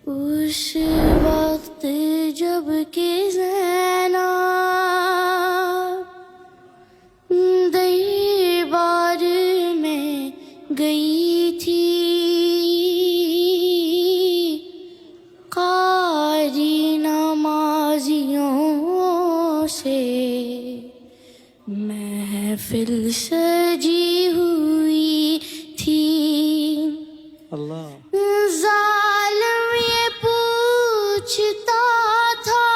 اس وقت جب کہ زینب دربار میں گئی تھی، قاری نمازیوں سے محفل سجی ہوئی تھی۔ اللہ ظالم یہ پوچھتا تھا،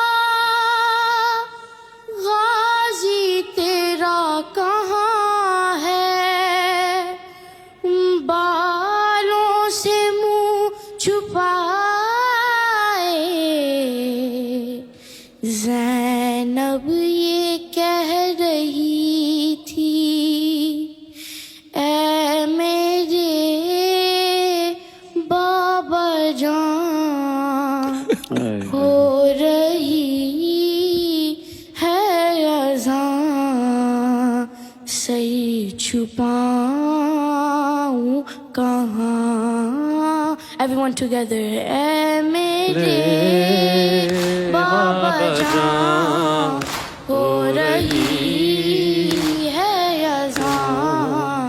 غازی تیرا کہاں ہے؟ بالوں سے منہ چھپائے زینب یہ کہہ رہی تھی، اے میرے بابا جان، ہو رہی ہے اذان، سر چھپاؤں کہاں؟ Everyone together. اے میرے بابا جان، ہو رہی ہے اذان،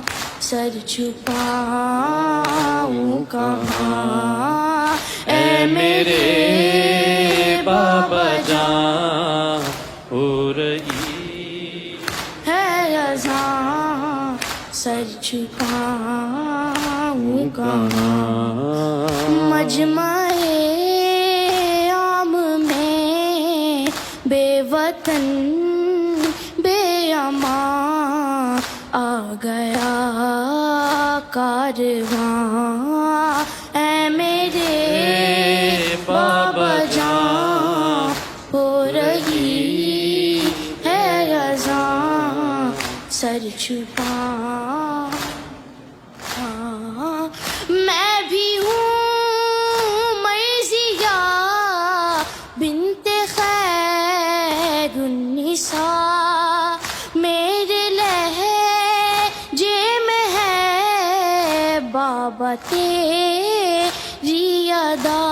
سر چھپاؤں کہاں؟ اے میرے بابا جان، ہو رہی ہے اذان، سر چھپاؤں کہاں؟ مجمع عام میں بے وطن بے امان آ گیا کارواں، اے میرے بابا جان، ہو رہی ہے اذان، سر چھپاؤں۔ میں بھی ہوں مرضیہ بنت خیر النساء، میرے لہجے میں ہے بابا تیری ادا،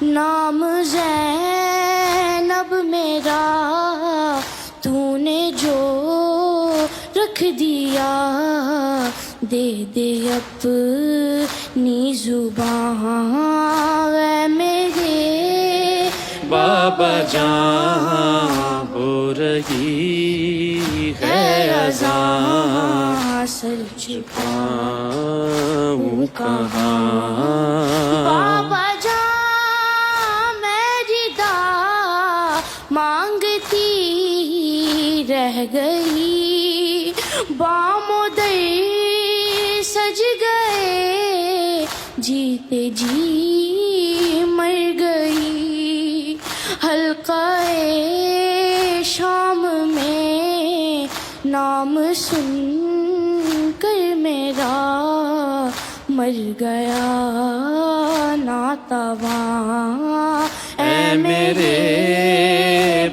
نام زینب میرا تو نے جو رکھ دیا، دے دے اپنی زبان، اے میرے بابا جان، ہو رہی ہے اذان، سر چھپاؤں کہاں؟ بابا جان میری مانگتی رہ گئی، بام و در سج گئے، جیتے جی مر گئی، حلقہ شام میں نام سن کر میرا مر گیا ناتواں، اے میرے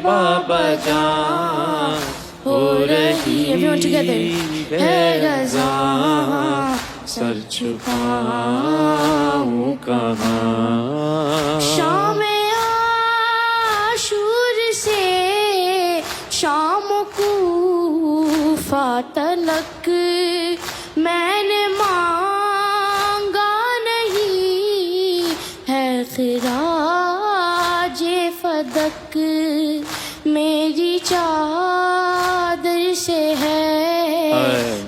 بابا جان، ہو رہی Everyone together. ہے اذان، سر چھپاؤں کہاں؟ شام عاشور سے شام کوفہ تلک میں نے مانگا نہیں ہے خراج فدک، میری چادر سے ہے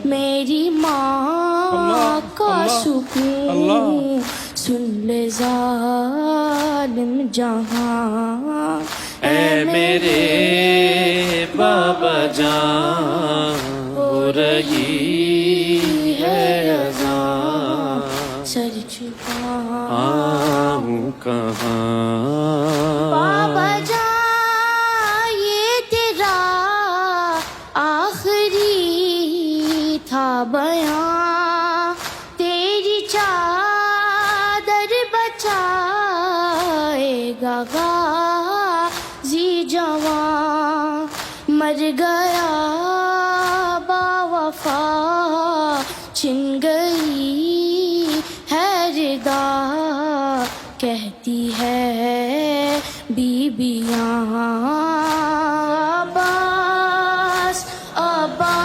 میری ماں کا سکون، سن لے ظالم جہاں، اے میرے بابا جان، ہو رہی ہے اذان، سر آؤں کہاں؟ بابا جان یہ تیرا آخری تھا بیان، تیری چادر بچائے گا غازی جوان، مر گیا با وفا چھن گئی ہے ردا، کہتی ہے بیبیاں عباس عباس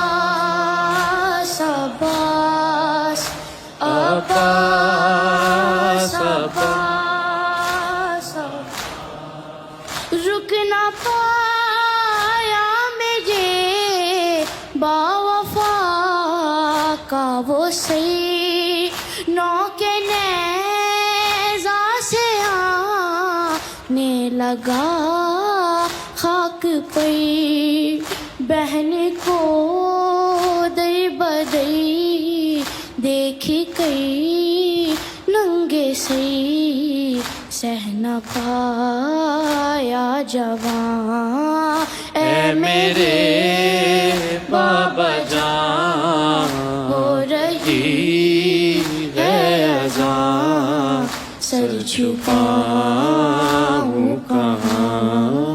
عباس عباس عباس رک نہ پایا مجھے باوفا کا وہ سینوں کے نیزہ سے آنے لگا خاک پہ بہن کو دئی بدئی دیکھی کئی ننگے سی سہ نہ پایا جوان اے میرے بابا جان ہو رہی ہے اذان سر چھپاؤں کہاں